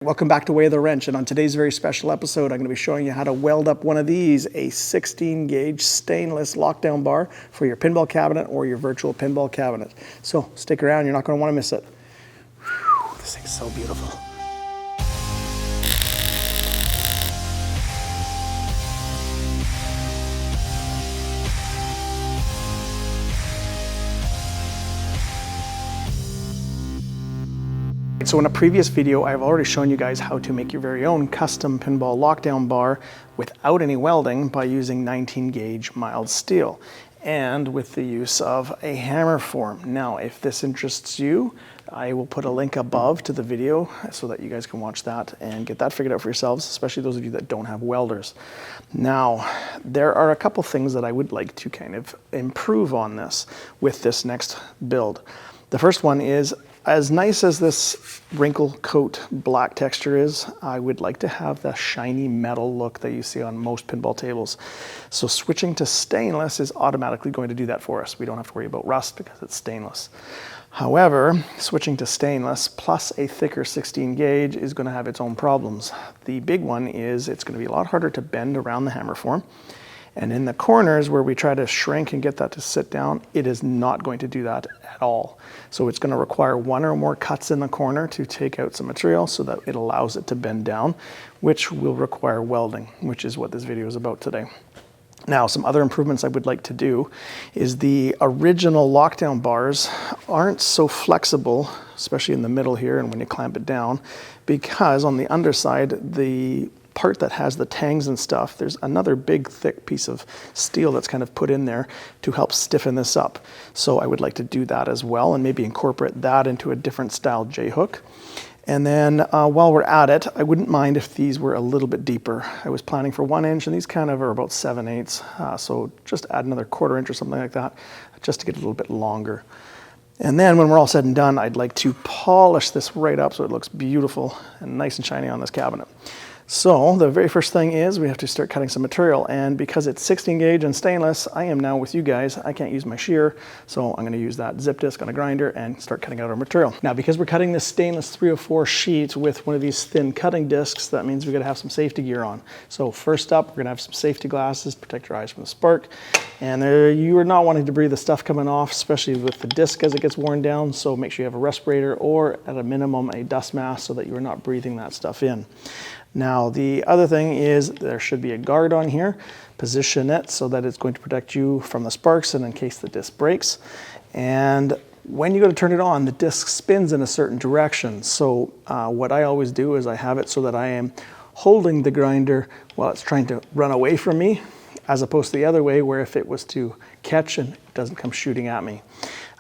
Welcome back to Way of the Wrench, and on today's very special episode, I'm going to be showing you how to weld up one of these, a 16 gauge stainless lockdown bar for your pinball cabinet or your virtual pinball cabinet. So stick around, you're not going to want to miss it. Whew, this thing's so beautiful. So in a previous video, I've already shown you guys how to make your very own custom pinball lockdown bar without any welding by using 19 gauge mild steel and with the use of a hammer form. Now, if this interests you, I will put a link above to the video so that you guys can watch that and get that figured out for yourselves, especially those of you that don't have welders. Now, there are a couple things that I would like to kind of improve on this with this next build. The first one is, as nice as this wrinkle coat black texture is, I would like to have the shiny metal look that you see on most pinball tables. So switching to stainless is automatically going to do that for us. We don't have to worry about rust because it's stainless. However, switching to stainless plus a thicker 16 gauge is going to have its own problems. The big one is it's going to be a lot harder to bend around the hammer form. And in the corners where we try to shrink and get that to sit down, it is not going to do that at all. So it's going to require one or more cuts in the corner to take out some material so that it allows it to bend down, which will require welding, which is what this video is about today. Now, some other improvements I would like to do is the original lockdown bars aren't so flexible, especially in the middle here and when you clamp it down, because on the underside, the part that has the tangs and stuff, there's another big thick piece of steel that's kind of put in there to help stiffen this up. So I would like to do that as well and maybe incorporate that into a different style J-hook. And then while we're at it, I wouldn't mind if these were a little bit deeper. I was planning for 1 inch and these kind of are about 7/8. So just add another 1/4 inch or something like that just to get a little bit longer. And then when we're all said and done, I'd like to polish this right up so it looks beautiful and nice and shiny on this cabinet. So the very first thing is we have to start cutting some material, and because it's 16 gauge and stainless, I am now with you guys. I can't use my shear, so I'm going to use that zip disc on a grinder and start cutting out our material. Now, because we're cutting this stainless 304 sheet with one of these thin cutting discs, that means we're going to have some safety gear on. So first up, we're going to have some safety glasses, protect your eyes from the spark, and you are not wanting to breathe the stuff coming off, especially with the disc as it gets worn down, so make sure you have a respirator or at a minimum a dust mask so that you are not breathing that stuff in. Now, the other thing is there should be a guard on here. Position it so that it's going to protect you from the sparks and in case the disc breaks. And when you go to turn it on, the disc spins in a certain direction. So what I always do is I have it so that I am holding the grinder while it's trying to run away from me, as opposed to the other way where if it was to catch and it doesn't come shooting at me.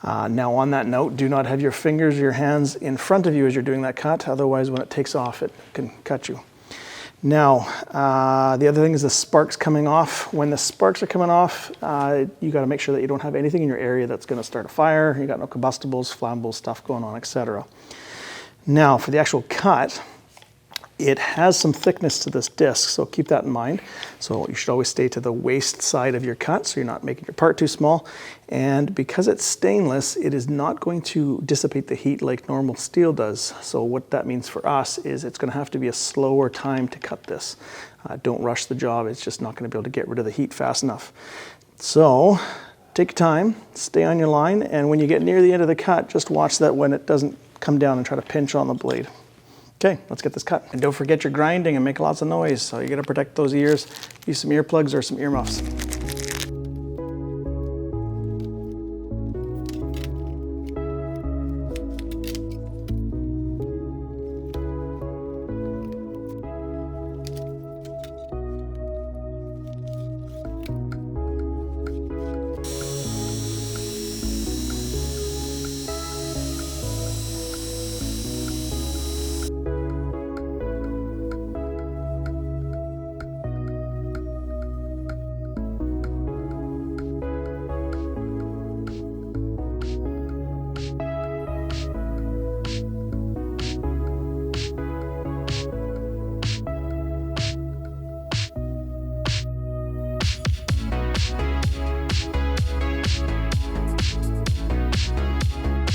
Now on that note, do not have your fingers or your hands in front of you as you're doing that cut, otherwise when it takes off it can cut you. Now, the other thing is the sparks coming off. When the sparks are coming off, you got to make sure that you don't have anything in your area that's going to start a fire. You got no combustibles, flammable stuff going on, etc. Now, for the actual cut, it has some thickness to this disc, so keep that in mind. So you should always stay to the waist side of your cut so you're not making your part too small. And because it's stainless, it is not going to dissipate the heat like normal steel does. So what that means for us is it's going to have to be a slower time to cut this. Don't rush the job, it's just not going to be able to get rid of the heat fast enough. So take your time, stay on your line, and when you get near the end of the cut, just watch that when it doesn't come down and try to pinch on the blade. Okay, let's get this cut. And don't forget your grinding and make lots of noise. So you gotta protect those ears. Use some earplugs or some earmuffs.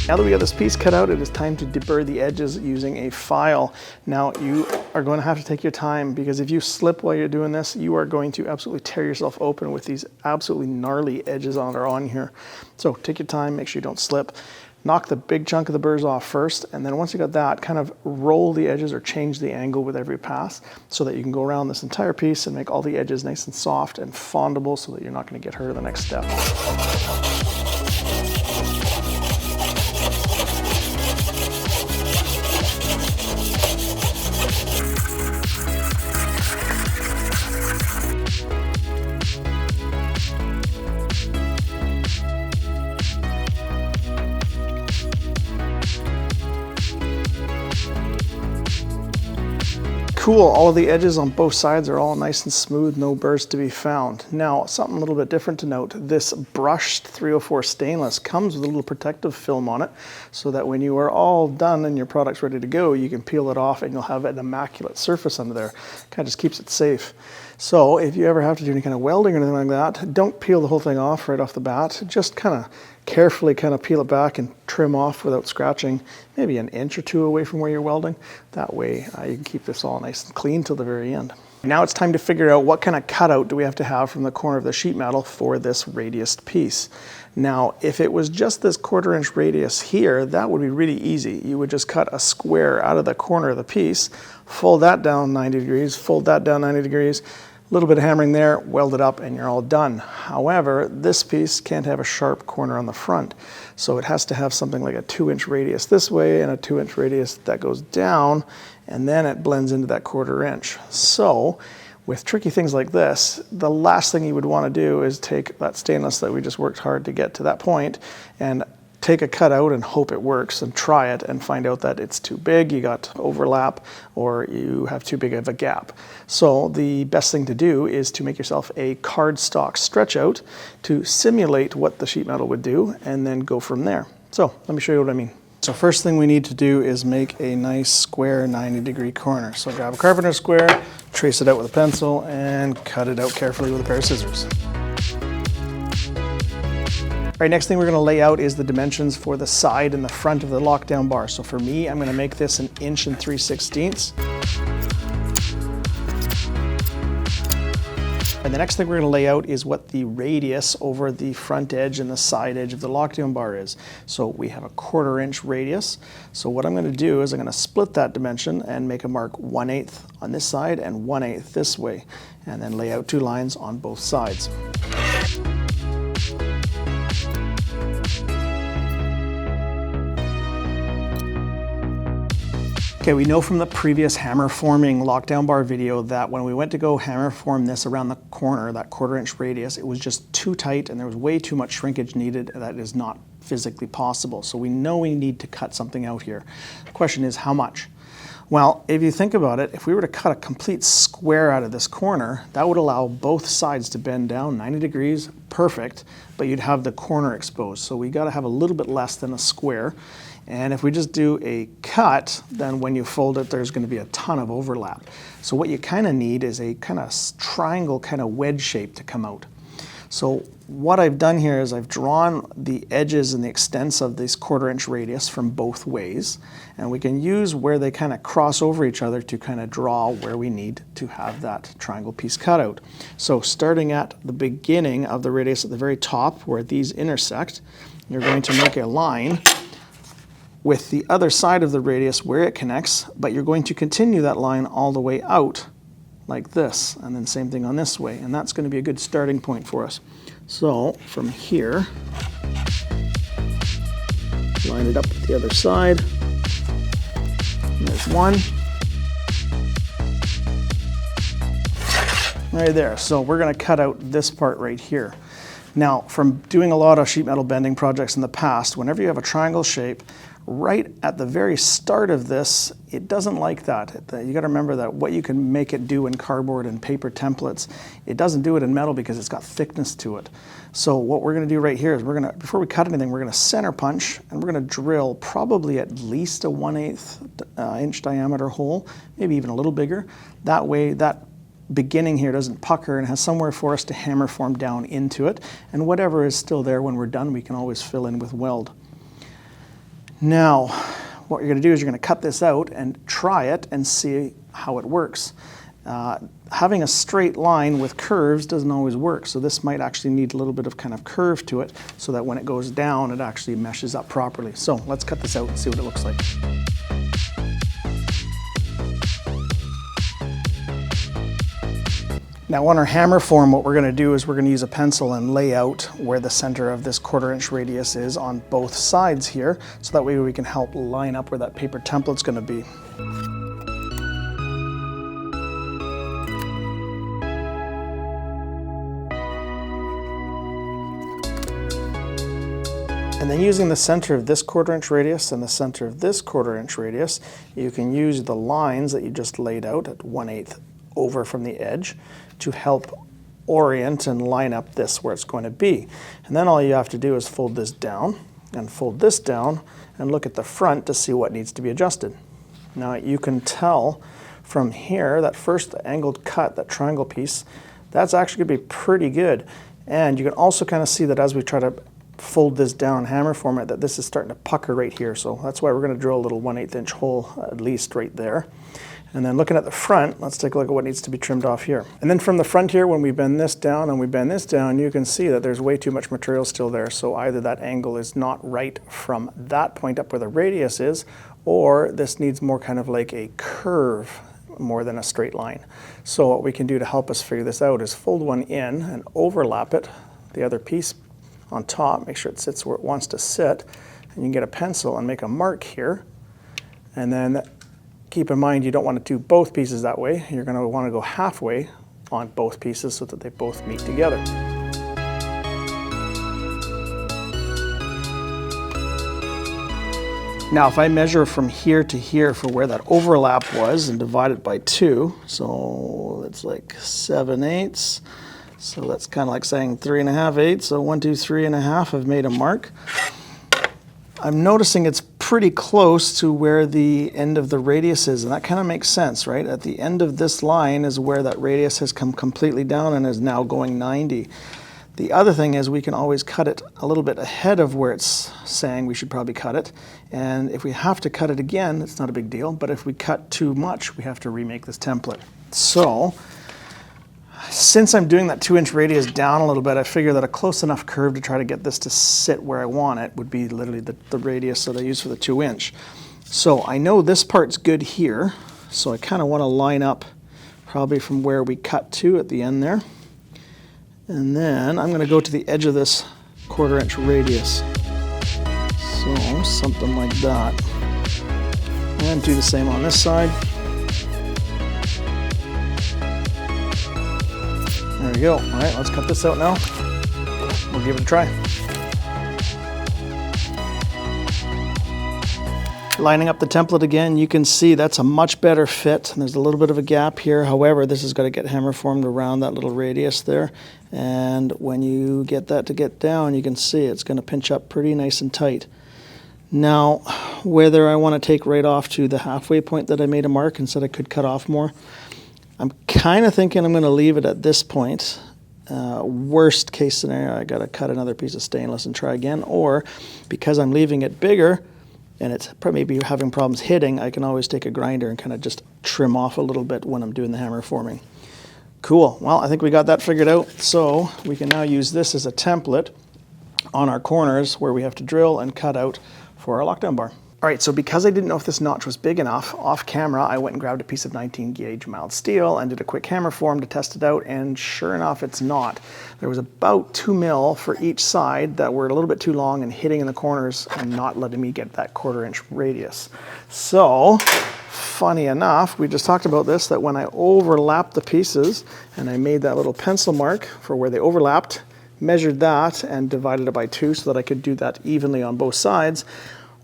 Now that we got this piece cut out, it is time to deburr the edges using a file. Now you are going to have to take your time, because if you slip while you're doing this, you are going to absolutely tear yourself open with these absolutely gnarly edges on here. So take your time, make sure you don't slip. Knock the big chunk of the burrs off first, and then once you got that, kind of roll the edges or change the angle with every pass so that you can go around this entire piece and make all the edges nice and soft and fondable so that you're not going to get hurt in the next step. Cool, all of the edges on both sides are all nice and smooth, no burrs to be found. Now, something a little bit different to note, this brushed 304 stainless comes with a little protective film on it, so that when you are all done and your product's ready to go, you can peel it off and you'll have an immaculate surface under there. Kind of just keeps it safe. So if you ever have to do any kind of welding or anything like that, don't peel the whole thing off right off the bat. Just kind of carefully peel it back and trim off without scratching, maybe an inch or two away from where you're welding. That way you can keep this all nice and clean till the very end. Now it's time to figure out what kind of cutout do we have to have from the corner of the sheet metal for this radius piece. Now, if it was just this 1/4 inch radius here, that would be really easy. You would just cut a square out of the corner of the piece, fold that down 90 degrees, fold that down 90 degrees, a little bit of hammering there, weld it up, and you're all done. However, this piece can't have a sharp corner on the front, so it has to have something like a 2-inch radius this way and a 2-inch radius that goes down, and then it blends into that 1/4 inch. So with tricky things like this, the last thing you would want to do is take that stainless that we just worked hard to get to that point and take a cut out and hope it works, and try it and find out that it's too big, you got overlap, or you have too big of a gap. So the best thing to do is to make yourself a cardstock stretch out to simulate what the sheet metal would do, and then go from there. So let me show you what I mean. So first thing we need to do is make a nice square 90-degree corner. So grab a carpenter square, trace it out with a pencil, and cut it out carefully with a pair of scissors. All right, next thing we're going to lay out is the dimensions for the side and the front of the lockdown bar. So for me, I'm going to make this 1 3/16 inches. And the next thing we're going to lay out is what the radius over the front edge and the side edge of the lockdown bar is. So we have a 1/4 inch radius. So what I'm going to do is I'm going to split that dimension and make a mark 1/8 on this side and 1/8 this way, and then lay out 2 lines on both sides. Okay, we know from the previous hammer forming lockdown bar video that when we went to go hammer form this around the corner, that 1/4 inch radius, it was just too tight and there was way too much shrinkage needed. That is not physically possible. So we know we need to cut something out here. The question is how much? Well, if you think about it, if we were to cut a complete square out of this corner, that would allow both sides to bend down 90 degrees, perfect, but you'd have the corner exposed. So we got to have a little bit less than a square. And if we just do a cut, then when you fold it, there's going to be a ton of overlap. So what you kind of need is a kind of triangle, kind of wedge shape to come out. So what I've done here is I've drawn the edges and the extents of this 1/4 inch radius from both ways, and we can use where they kind of cross over each other to kind of draw where we need to have that triangle piece cut out. So starting at the beginning of the radius at the very top where these intersect, you're going to make a line with the other side of the radius where it connects, but you're going to continue that line all the way out like this, and then same thing on this way, and that's going to be a good starting point for us. So from here, line it up with the other side. And there's one. Right there. So we're going to cut out this part right here. Now, from doing a lot of sheet metal bending projects in the past, whenever you have a triangle shape, right at the very start of this, it doesn't like that. You got to remember that what you can make it do in cardboard and paper templates, it doesn't do it in metal because it's got thickness to it. So what we're going to do right here is before we cut anything, we're going to center punch, and we're going to drill probably at least a 1/8 inch diameter hole, maybe even a little bigger. That way, that beginning here doesn't pucker and has somewhere for us to hammer form down into it, and whatever is still there when we're done, we can always fill in with weld. Now, what you're going to do is you're going to cut this out and try it and see how it works. Having a straight line with curves doesn't always work, so this might actually need a little bit of kind of curve to it so that when it goes down it actually meshes up properly. So let's cut this out and see what it looks like. Now on our hammer form, what we're going to do is we're going to use a pencil and lay out where the center of this 1/4 inch radius is on both sides here, so that way we can help line up where that paper template's going to be. And then using the center of this 1/4 inch radius and the center of this 1/4 inch radius, you can use the lines that you just laid out at 1/8 over from the edge to help orient and line up this where it's going to be. And then all you have to do is fold this down and fold this down and look at the front to see what needs to be adjusted. Now you can tell from here that first angled cut, that triangle piece, that's actually going to be pretty good. And you can also kind of see that as we try to fold this down hammer format, that this is starting to pucker right here. So that's why we're going to drill a little 1/8 inch hole at least right there. And then looking at the front, let's take a look at what needs to be trimmed off here. And then from the front here, when we bend this down and we bend this down, you can see that there's way too much material still there. So either that angle is not right from that point up where the radius is, or this needs more kind of like a curve more than a straight line. So what we can do to help us figure this out is fold one in and overlap it, the other piece on top, make sure it sits where it wants to sit, and you can get a pencil and make a mark here. And then keep in mind you don't want to do both pieces that way. You're going to want to go halfway on both pieces so that they both meet together. Now if I measure from here to here for where that overlap was and divide it by 2, so it's like 7/8. So that's kind of like saying 3.5/8. So 1, 2, 3.5, I've made a mark. I'm noticing it's pretty close to where the end of the radius is, and that kind of makes sense, right? At the end of this line is where that radius has come completely down and is now going 90. The other thing is we can always cut it a little bit ahead of where it's saying we should probably cut it. And if we have to cut it again, it's not a big deal, but if we cut too much, we have to remake this template. So since I'm doing that 2-inch radius down a little bit, I figure that a close enough curve to try to get this to sit where I want it would be literally the radius that I use for the 2-inch. So I know this part's good here, so I kind of want to line up probably from where we cut to at the end there. And then I'm going to go to the edge of this 1/4 inch radius. So something like that. And do the same on this side. There we go. All right, let's cut this out now. We'll give it a try. Lining up the template again, you can see that's a much better fit. There's a little bit of a gap here. However, this is going to get hammer formed around that little radius there. And when you get that to get down, you can see it's going to pinch up pretty nice and tight. Now, whether I want to take right off to the halfway point that I made a mark and said I could cut off more, I'm kind of thinking I'm going to leave it at this point. Worst case scenario, I got to cut another piece of stainless and try again. Or because I'm leaving it bigger and it's maybe having problems hitting, I can always take a grinder and kind of just trim off a little bit when I'm doing the hammer forming. Cool. Well, I think we got that figured out. So we can now use this as a template on our corners where we have to drill and cut out for our lockdown bar. All right, so because I didn't know if this notch was big enough, off camera, I went and grabbed a piece of 19 gauge mild steel and did a quick hammer form to test it out, and sure enough, it's not. There was about 2 mil for each side that were a little bit too long and hitting in the corners and not letting me get that 1/4 inch radius. So, funny enough, we just talked about this, that when I overlapped the pieces and I made that little pencil mark for where they overlapped, measured that and divided it by 2 so that I could do that evenly on both sides.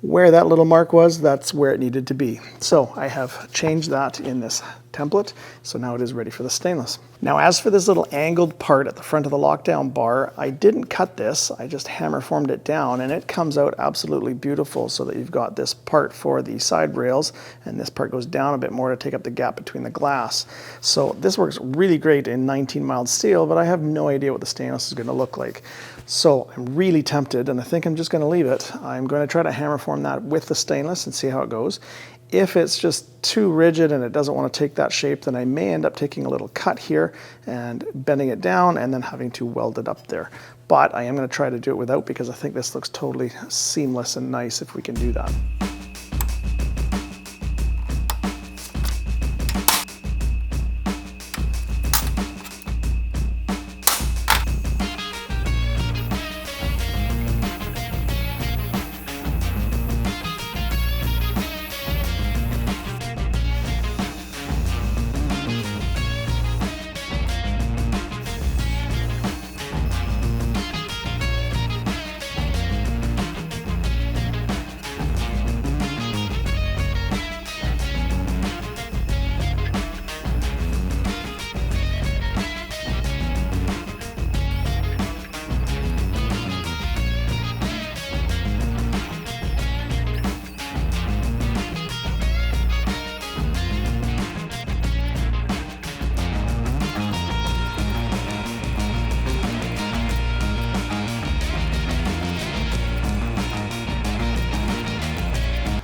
Where that little mark was, that's where it needed to be. So I have changed that in this template. So now it is ready for the stainless. Now as for this little angled part at the front of the lockdown bar, I didn't cut this, I just hammer formed it down, and it comes out absolutely beautiful so that you've got this part for the side rails and this part goes down a bit more to take up the gap between the glass. So this works really great in 19 mild steel, but I have no idea what the stainless is going to look like. So I'm really tempted, and I think I'm just going to leave it. I'm going to try to hammer form that with the stainless and see how it goes. If it's just too rigid and it doesn't want to take that shape, then I may end up taking a little cut here and bending it down and then having to weld it up there. But I am going to try to do it without, because I think this looks totally seamless and nice if we can do that.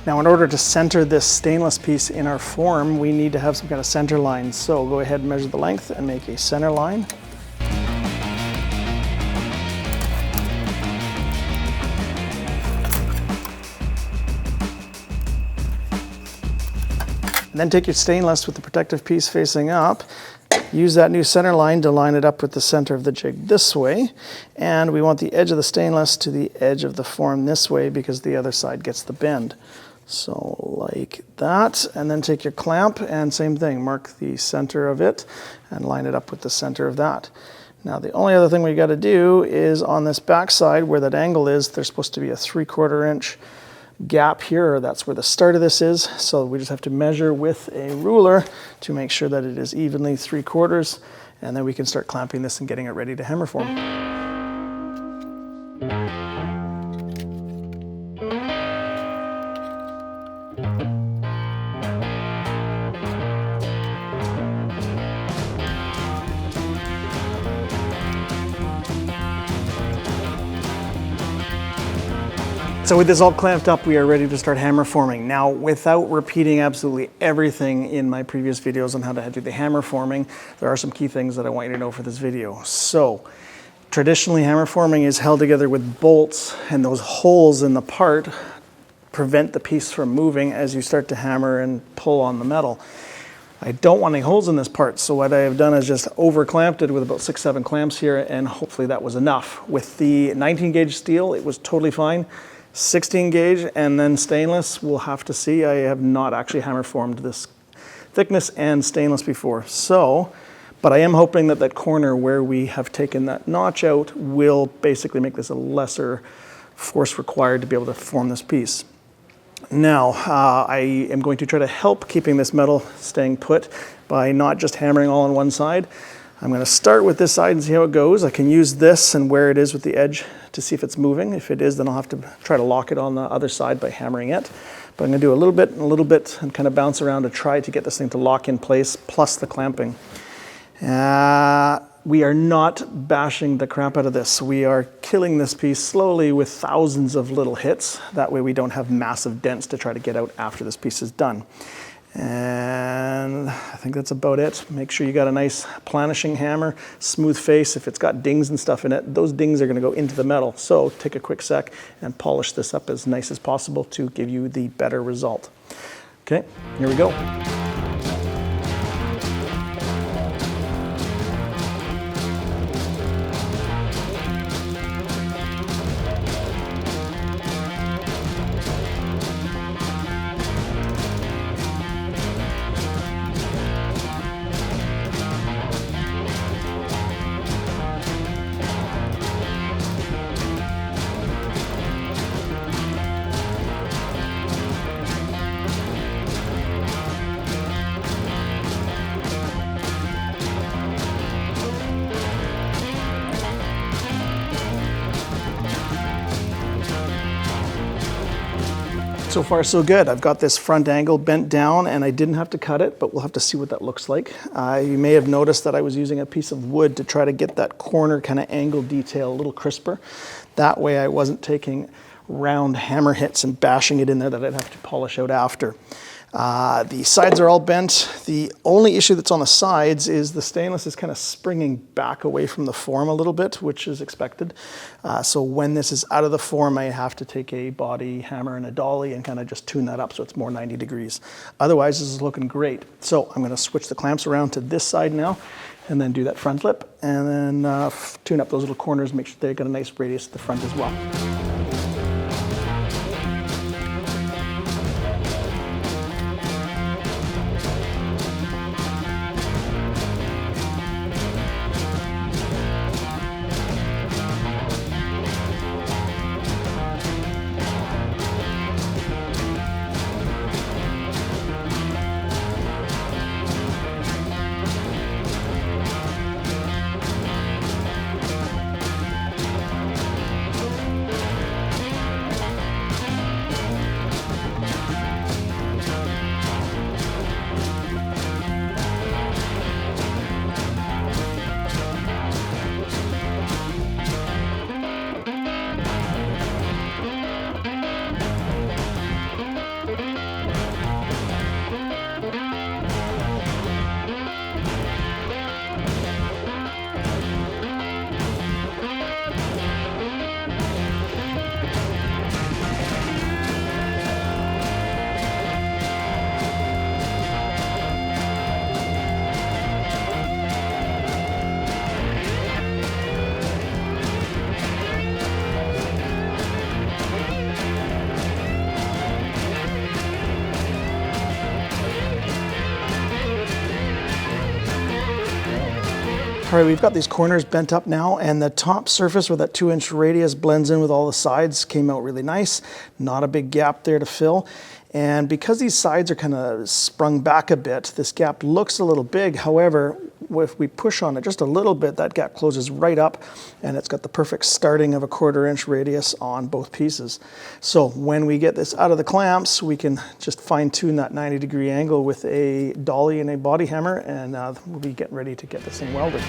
Now in order to center this stainless piece in our form, we need to have some kind of center line. So go ahead and measure the length and make a center line. And then take your stainless with the protective piece facing up. Use that new center line to line it up with the center of the jig this way. And we want the edge of the stainless to the edge of the form this way, because the other side gets the bend. So like that, and then take your clamp and same thing, mark the center of it and line it up with the center of that. Now the only other thing we got to do is on this back side where that angle is, there's supposed to be a 3/4 inch gap here. That's where the start of this is. So we just have to measure with a ruler to make sure that it is evenly 3/4, and then we can start clamping this and getting it ready to hammer form. So with this all clamped up, we are ready to start hammer forming. Now, without repeating absolutely everything in my previous videos on how to do the hammer forming, there are some key things that I want you to know for this video. So, traditionally hammer forming is held together with bolts, and those holes in the part prevent the piece from moving as you start to hammer and pull on the metal. I don't want any holes in this part, so what I have done is just over clamped it with about 6-7 clamps here, and hopefully that was enough. With the 19 gauge steel, it was totally fine. 16 gauge and then stainless, we'll have to see. I have not actually hammer formed this thickness and stainless before. So, but I am hoping that that corner where we have taken that notch out will basically make this a lesser force required to be able to form this piece. Now, I am going to try to help keeping this metal staying put by not just hammering all on one side. I'm going to start with this side and see how it goes. I can use this and where it is with the edge to see if it's moving. If it is, then I'll have to try to lock it on the other side by hammering it. But I'm going to do a little bit and a little bit and kind of bounce around to try to get this thing to lock in place, plus the clamping. We are not bashing the crap out of this. We are killing this piece slowly with thousands of little hits. That way we don't have massive dents to try to get out after this piece is done. And I think that's about it. Make sure you got a nice planishing hammer, smooth face. If it's got dings and stuff in it, those dings are going to go into the metal. So take a quick sec and polish this up as nice as possible to give you the better result. Okay, here we go. So far so good. I've got this front angle bent down and I didn't have to cut it, but we'll have to see what that looks like. You may have noticed that I was using a piece of wood to try to get that corner kind of angle detail a little crisper. That way I wasn't taking round hammer hits and bashing it in there that I'd have to polish out after. The sides are all bent. The only issue that's on the sides is the stainless is kind of springing back away from the form a little bit, which is expected. So when this is out of the form, I have to take a body hammer and a dolly and kind of just tune that up so it's more 90 degrees. Otherwise, this is looking great. So I'm going to switch the clamps around to this side now and then do that front lip and then tune up those little corners, make sure they've got a nice radius at the front as well. All right, we've got these corners bent up now, and the top surface where that 2-inch radius blends in with all the sides came out really nice. Not a big gap there to fill. And because these sides are kind of sprung back a bit, this gap looks a little big. However, if we push on it just a little bit, that gap closes right up, and it's got the perfect starting of a 1/4-inch radius on both pieces. So when we get this out of the clamps, we can just fine-tune that 90-degree angle with a dolly and a body hammer, and we'll be getting ready to get this thing welded.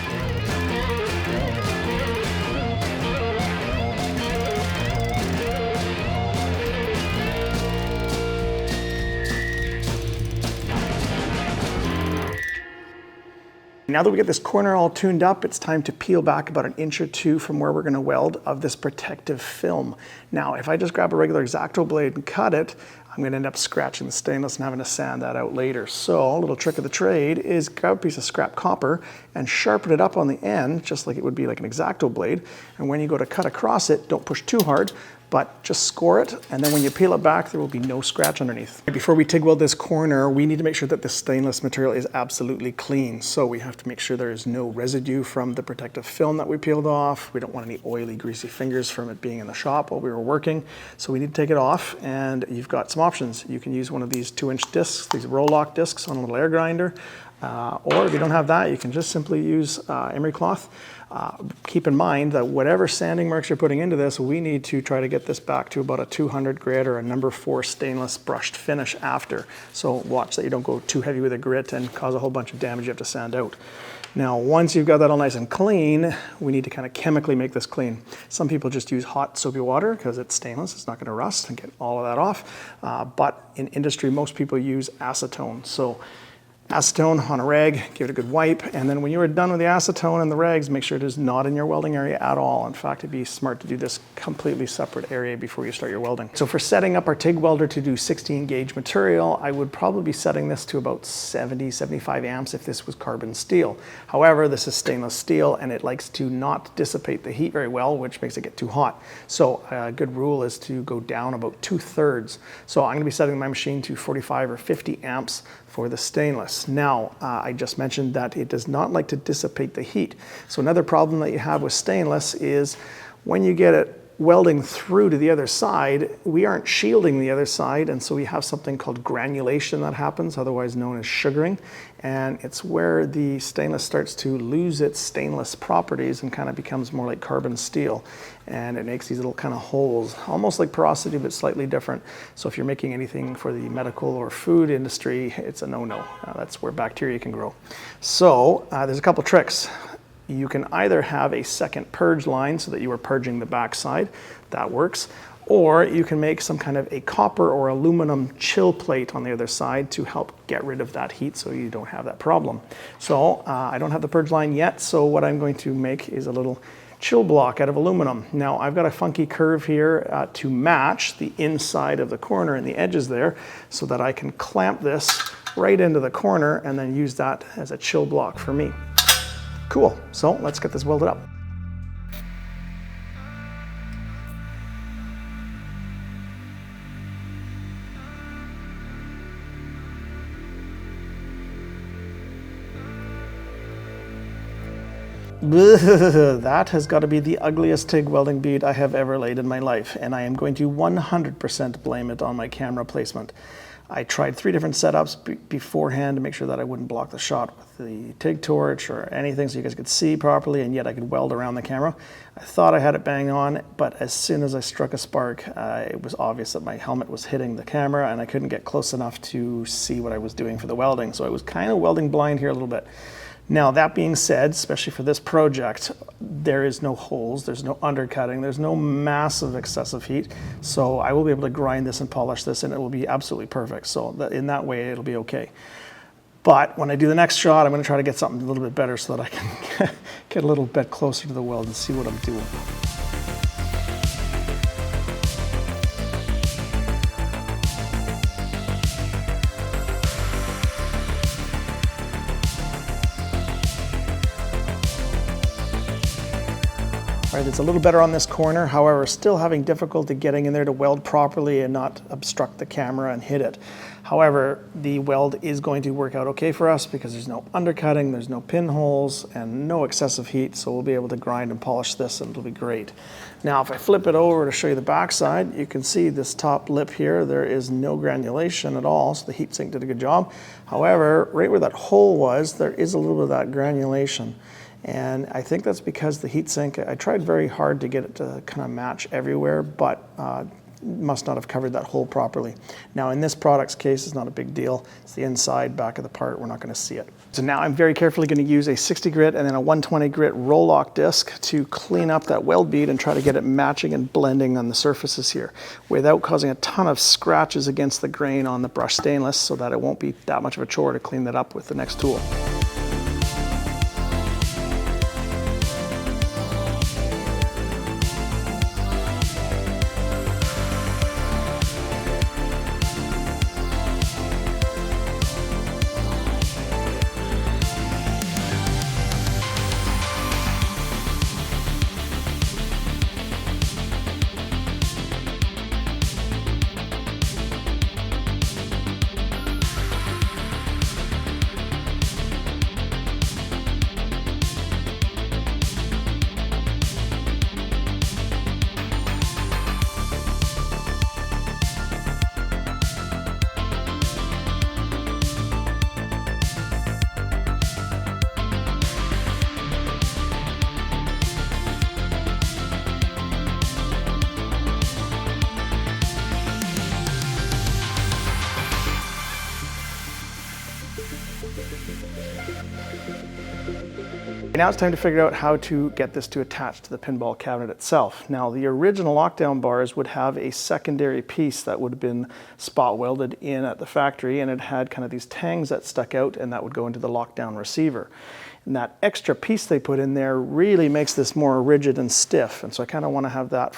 Now that we get this corner all tuned up, it's time to peel back about 1 inch or 2 from where we're going to weld of this protective film. Now, if I just grab a regular X-Acto blade and cut it, I'm going to end up scratching the stainless and having to sand that out later. So a little trick of the trade is grab a piece of scrap copper and sharpen it up on the end, just like it would be like an X-Acto blade. And when you go to cut across it, don't push too hard, but just score it, and then when you peel it back, there will be no scratch underneath. Before we TIG weld this corner, we need to make sure that the stainless material is absolutely clean. So we have to make sure there is no residue from the protective film that we peeled off. We don't want any oily, greasy fingers from it being in the shop while we were working. So we need to take it off, and you've got some options. You can use one of these 2-inch discs, these roll lock discs on a little air grinder, or if you don't have that, you can just simply use emery cloth. Keep in mind that whatever sanding marks you're putting into this, we need to try to get this back to about a 200 grit or a number 4 stainless brushed finish after. So watch that you don't go too heavy with a grit and cause a whole bunch of damage you have to sand out. Now, once you've got that all nice and clean, we need to kind of chemically make this clean. Some people just use hot soapy water because it's stainless, it's not going to rust, and get all of that off. But in industry, most people use acetone. So acetone on a rag, give it a good wipe, and then when you are done with the acetone and the rags, make sure it is not in your welding area at all. In fact, it'd be smart to do this completely separate area before you start your welding. So for setting up our TIG welder to do 16 gauge material, I would probably be setting this to about 70, 75 amps if this was carbon steel. However, this is stainless steel and it likes to not dissipate the heat very well, which makes it get too hot. So a good rule is to go down about 2/3. So I'm gonna be setting my machine to 45 or 50 amps for the stainless. Now, I just mentioned that it does not like to dissipate the heat. So another problem that you have with stainless is when you get it welding through to the other side, we aren't shielding the other side, and so we have something called granulation that happens, otherwise known as sugaring, and it's where the stainless starts to lose its stainless properties and kind of becomes more like carbon steel, and it makes these little kind of holes, almost like porosity but slightly different. So if you're making anything for the medical or food industry, it's a no-no. That's where bacteria can grow. So there's a couple tricks. You can either have a second purge line so that you are purging the backside, that works, or you can make some kind of a copper or aluminum chill plate on the other side to help get rid of that heat so you don't have that problem. So I don't have the purge line yet, so what I'm going to make is a little chill block out of aluminum. Now I've got a funky curve here to match the inside of the corner and the edges there so that I can clamp this right into the corner and then use that as a chill block for me. Cool, so let's get this welded up. That has got to be the ugliest TIG welding bead I have ever laid in my life, and I am going to 100% blame it on my camera placement. I tried 3 different setups beforehand to make sure that I wouldn't block the shot with the TIG torch or anything so you guys could see properly, and yet I could weld around the camera. I thought I had it bang on, but as soon as I struck a spark, it was obvious that my helmet was hitting the camera and I couldn't get close enough to see what I was doing for the welding. So I was kind of welding blind here a little bit. Now, that being said, especially for this project, there is no holes, there's no undercutting, there's no massive excessive heat. So I will be able to grind this and polish this and it will be absolutely perfect. So in that way, it'll be okay. But when I do the next shot, I'm going to try to get something a little bit better so that I can get a little bit closer to the weld and see what I'm doing. Right, it's a little better on this corner, however, still having difficulty getting in there to weld properly and not obstruct the camera and hit it. However, the weld is going to work out okay for us because there's no undercutting, there's no pinholes, and no excessive heat, so we'll be able to grind and polish this and it'll be great. Now, if I flip it over to show you the backside, you can see this top lip here, there is no granulation at all, so the heatsink did a good job. However, right where that hole was, there is a little bit of that granulation. And I think that's because the heatsink, I tried very hard to get it to kind of match everywhere, but must not have covered that hole properly. Now in this product's case, it's not a big deal. It's the inside, back of the part, we're not going to see it. So now I'm very carefully going to use a 60 grit and then a 120 grit roll-lock disc to clean up that weld bead and try to get it matching and blending on the surfaces here without causing a ton of scratches against the grain on the brushed stainless so that it won't be that much of a chore to clean that up with the next tool. Now it's time to figure out how to get this to attach to the pinball cabinet itself. Now the original lockdown bars would have a secondary piece that would have been spot welded in at the factory, and it had kind of these tangs that stuck out and that would go into the lockdown receiver. And that extra piece they put in there really makes this more rigid and stiff, and so I kind of want to have that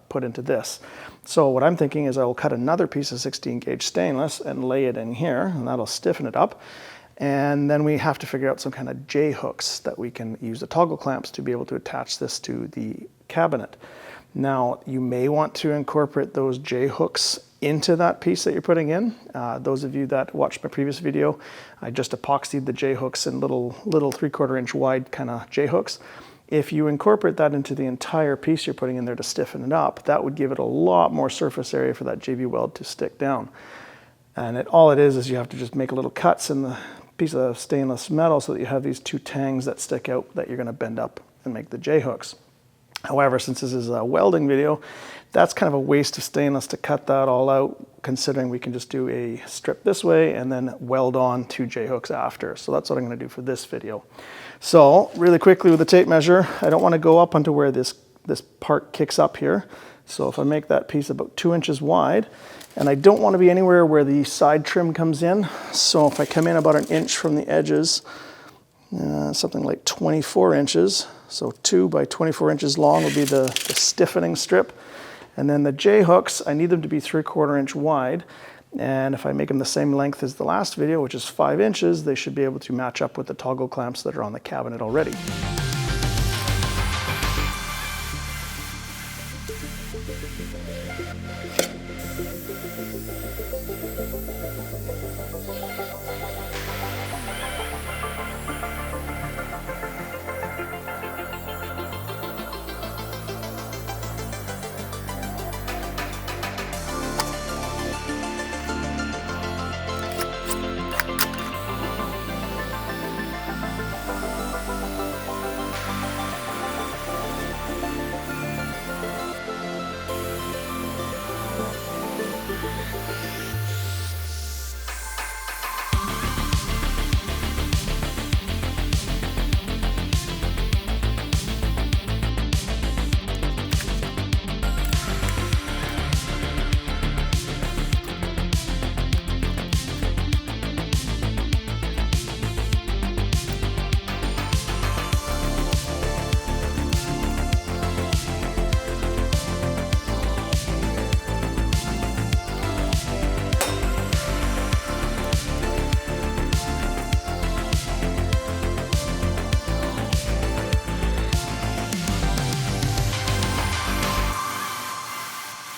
put into this. So what I'm thinking is I will cut another piece of 16 gauge stainless and lay it in here, and that'll stiffen it up. And then we have to figure out some kind of J hooks that we can use the toggle clamps to be able to attach this to the cabinet. Now, you may want to incorporate those J hooks into that piece that you're putting in. Those of you that watched my previous video, I just epoxied the J hooks in little 3/4 inch wide kind of J hooks. If you incorporate that into the entire piece you're putting in there to stiffen it up, that would give it a lot more surface area for that JV weld to stick down. And all it is you have to just make little cuts in the piece of stainless metal so that you have these two tangs that stick out that you're going to bend up and make the J-hooks. However, since this is a welding video, that's kind of a waste of stainless to cut that all out, considering we can just do a strip this way and then weld on 2 J-hooks after. So that's what I'm going to do for this video. So really quickly with the tape measure, I don't want to go up onto where this part kicks up here. So if I make that piece about 2 inches wide, and I don't want to be anywhere where the side trim comes in. So if I come in about 1 inch from the edges, something like 24 inches, so 2 by 24 inches long will be the stiffening strip. And then the J-hooks, I need them to be 3/4 inch wide. And if I make them the same length as the last video, which is 5 inches, they should be able to match up with the toggle clamps that are on the cabinet already.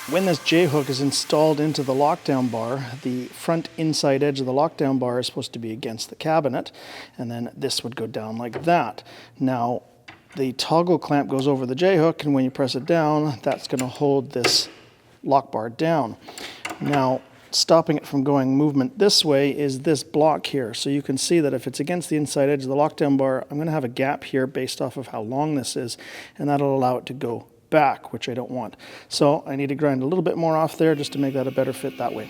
When this J-hook is installed into the lockdown bar, the front inside edge of the lockdown bar is supposed to be against the cabinet, and then this would go down like that. Now, the toggle clamp goes over the J-hook, and when you press it down, that's going to hold this lock bar down. Now, stopping it from going movement this way is this block here. So you can see that if it's against the inside edge of the lockdown bar, I'm going to have a gap here based off of how long this is, and that'll allow it to go back, which I don't want. So I need to grind a little bit more off there just to make that a better fit that way.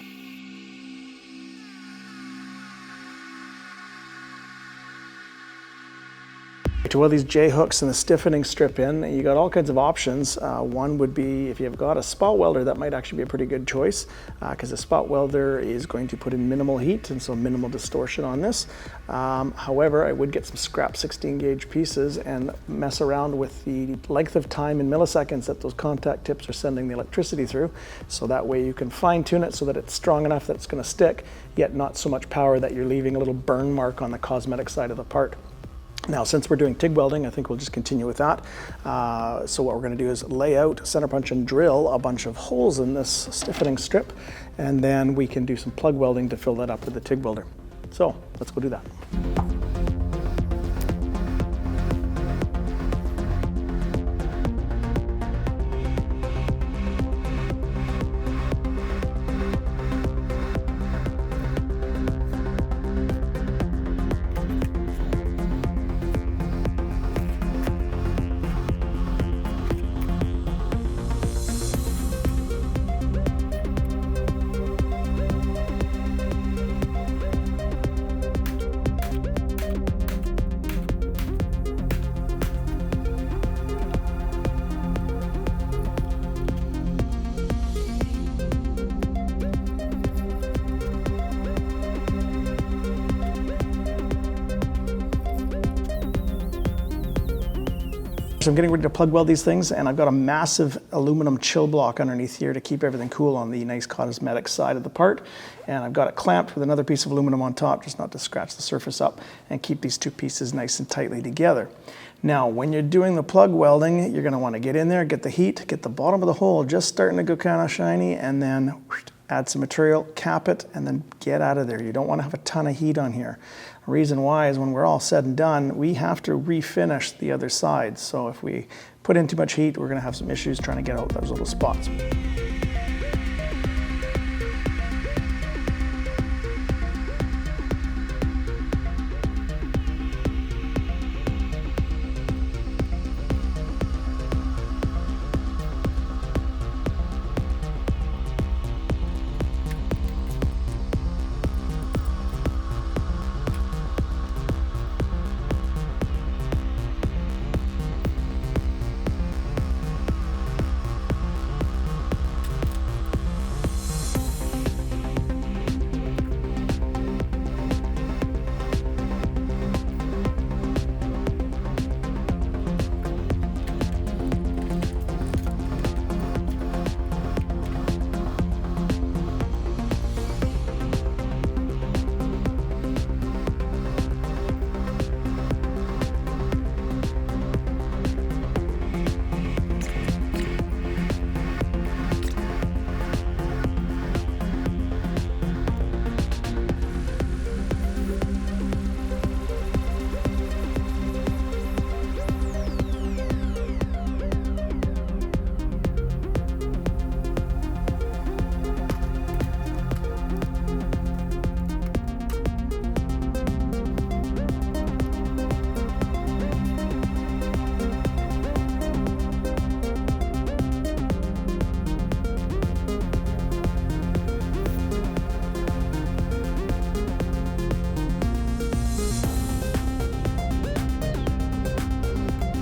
To weld these J-hooks and the stiffening strip in, you got all kinds of options. One would be, if you've got a spot welder, that might actually be a pretty good choice, because a spot welder is going to put in minimal heat and so minimal distortion on this. However, I would get some scrap 16 gauge pieces and mess around with the length of time in milliseconds that those contact tips are sending the electricity through. So that way you can fine tune it so that it's strong enough that it's going to stick, yet not so much power that you're leaving a little burn mark on the cosmetic side of the part. Now, since we're doing TIG welding, I think we'll just continue with that. So what we're going to do is lay out, center punch, and drill a bunch of holes in this stiffening strip, and then we can do some plug welding to fill that up with the TIG welder. So let's go do that. So I'm getting ready to plug weld these things, and I've got a massive aluminum chill block underneath here to keep everything cool on the nice cosmetic side of the part. And I've got it clamped with another piece of aluminum on top, just not to scratch the surface up, and keep these two pieces nice and tightly together. Now, when you're doing the plug welding, you're going to want to get in there, get the heat, get the bottom of the hole just starting to go kind of shiny, and then add some material, cap it, and then get out of there. You don't want to have a ton of heat on here. The reason why is when we're all said and done, we have to refinish the other side. So if we put in too much heat, we're going to have some issues trying to get out those little spots.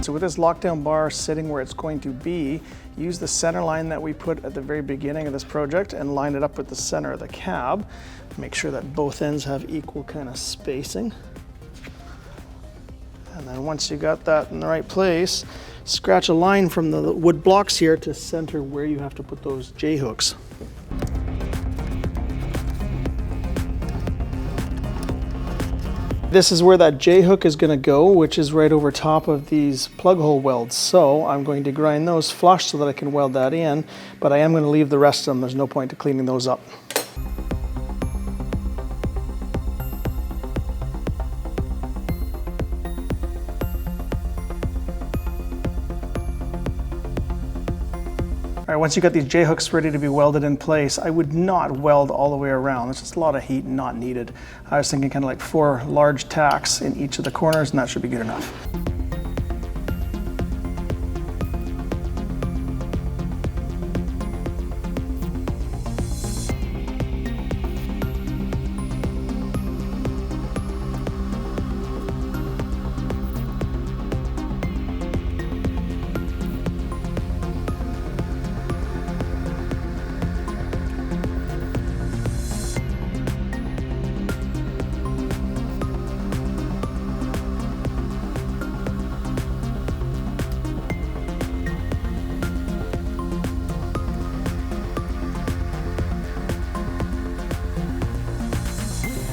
So with this lockdown bar sitting where it's going to be, use the center line that we put at the very beginning of this project and line it up with the center of the cab. Make sure that both ends have equal kind of spacing. And then once you got that in the right place, scratch a line from the wood blocks here to center where you have to put those J-hooks. This is where that J-hook is going to go, which is right over top of these plug hole welds. So I'm going to grind those flush so that I can weld that in, but I am going to leave the rest of them. There's no point to cleaning those up. All right, once you got these J-hooks ready to be welded in place, I would not weld all the way around. There's just a lot of heat not needed. I was thinking kind of like 4 large tacks in each of the corners, and that should be good enough.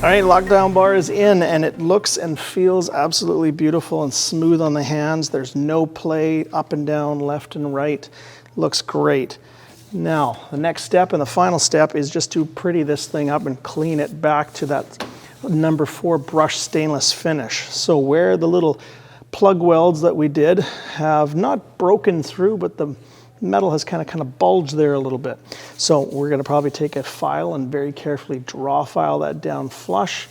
All right, lockdown bar is in, and it looks and feels absolutely beautiful and smooth on the hands. There's no play up and down, left and right. Looks great. Now, the next step and the final step is just to pretty this thing up and clean it back to that number 4 brushed stainless finish. So where the little plug welds that we did have not broken through, but the metal has kind of bulged there a little bit. So we're going to probably take a file and very carefully draw file that down flush,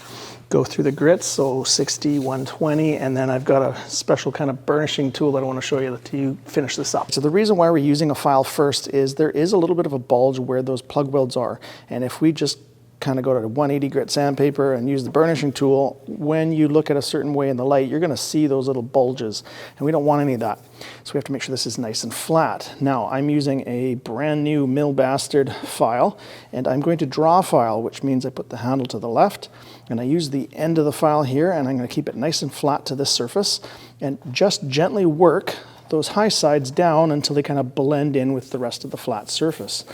go through the grits, so 60, 120, and then I've got a special kind of burnishing tool that I want to show you to finish this up. So the reason why we're using a file first is there is a little bit of a bulge where those plug welds are, and if we just kind of go to 180 grit sandpaper and use the burnishing tool, when you look at a certain way in the light, you're going to see those little bulges, and we don't want any of that. So we have to make sure this is nice and flat. Now I'm using a brand new Mill Bastard file, and I'm going to draw file, which means I put the handle to the left, and I use the end of the file here, and I'm going to keep it nice and flat to this surface, and just gently work those high sides down until they kind of blend in with the rest of the flat surface.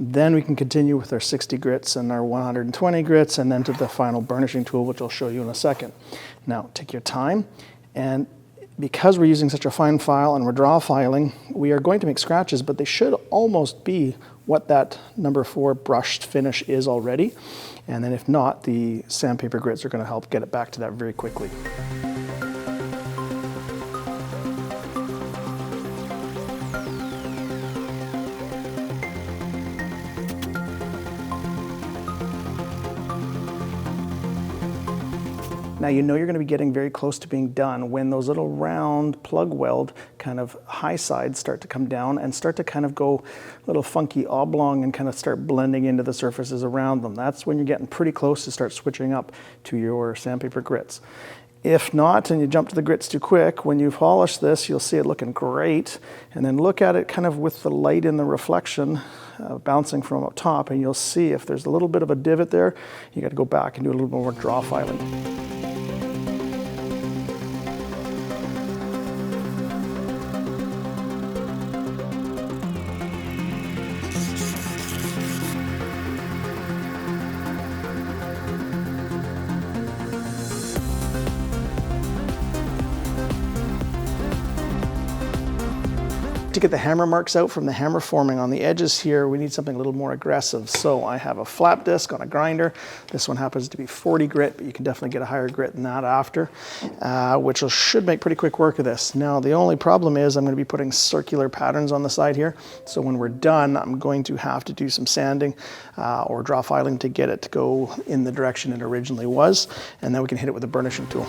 Then we can continue with our 60 grits and our 120 grits, and then to the final burnishing tool, which I'll show you in a second. Now, take your time, and because we're using such a fine file and we're draw filing, we are going to make scratches, but they should almost be what that number 4 brushed finish is already. And then if not, the sandpaper grits are going to help get it back to that very quickly. Now you know you're going to be getting very close to being done when those little round plug weld kind of high sides start to come down and start to kind of go a little funky oblong and kind of start blending into the surfaces around them. That's when you're getting pretty close to start switching up to your sandpaper grits. If not, and you jump to the grits too quick, when you polish this, you'll see it looking great. And then look at it kind of with the light in the reflection bouncing from up top, and you'll see if there's a little bit of a divot there, you got to go back and do a little more draw filing. To get the hammer marks out from the hammer forming on the edges here, we need something a little more aggressive. So I have a flap disc on a grinder. This one happens to be 40 grit, but you can definitely get a higher grit than that after, which should make pretty quick work of this. Now, the only problem is I'm going to be putting circular patterns on the side here. So when we're done, I'm going to have to do some sanding or draw filing to get it to go in the direction it originally was. And then we can hit it with a burnishing tool.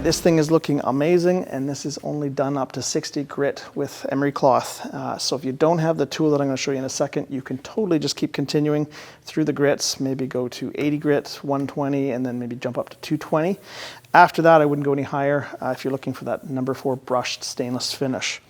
This thing is looking amazing, and this is only done up to 60 grit with emery cloth. So if you don't have the tool that I'm going to show you in a second, you can totally just keep continuing through the grits, maybe go to 80 grit, 120, and then maybe jump up to 220. After that, I wouldn't go any higher if you're looking for that number 4 brushed stainless finish.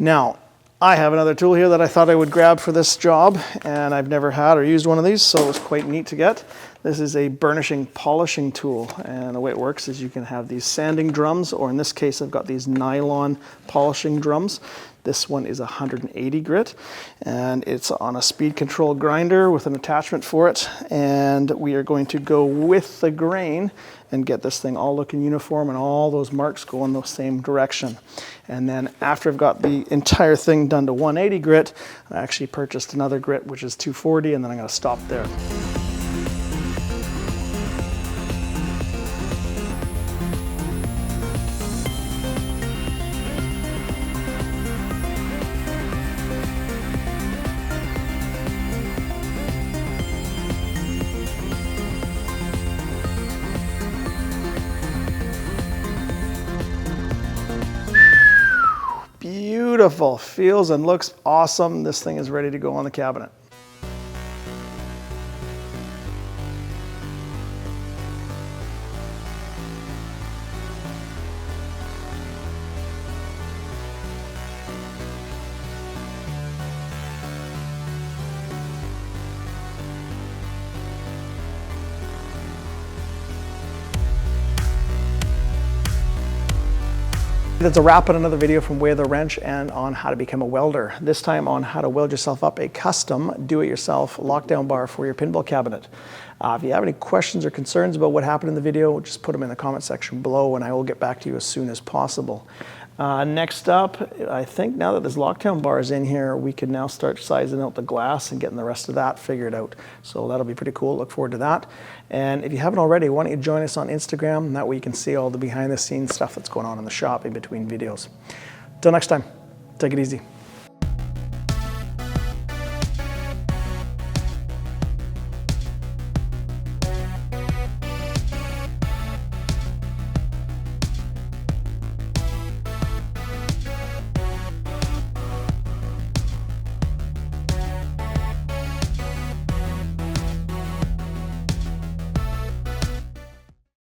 Now, I have another tool here that I thought I would grab for this job, and I've never had or used one of these, so it was quite neat to get. This is a burnishing polishing tool, and the way it works is you can have these sanding drums, or in this case I've got these nylon polishing drums. This one is 180 grit, and it's on a speed control grinder with an attachment for it, and we are going to go with the grain and get this thing all looking uniform and all those marks go in the same direction. And then after I've got the entire thing done to 180 grit, I actually purchased another grit which is 240, and then I'm going to stop there. Beautiful, feels and looks awesome. This thing is ready to go on the cabinet. That's a wrap on another video from Way of the Wrench and on how to become a welder. This time on how to weld yourself up a custom do-it-yourself lockdown bar for your pinball cabinet. If you have any questions or concerns about what happened in the video, just put them in the comment section below and I will get back to you as soon as possible. Next up, I think now that there's lockdown bars in here, we can now start sizing out the glass and getting the rest of that figured out. So that'll be pretty cool. Look forward to that. And if you haven't already, why don't you join us on Instagram? That way you can see all the behind the scenes stuff that's going on in the shop in between videos. Till next time, take it easy.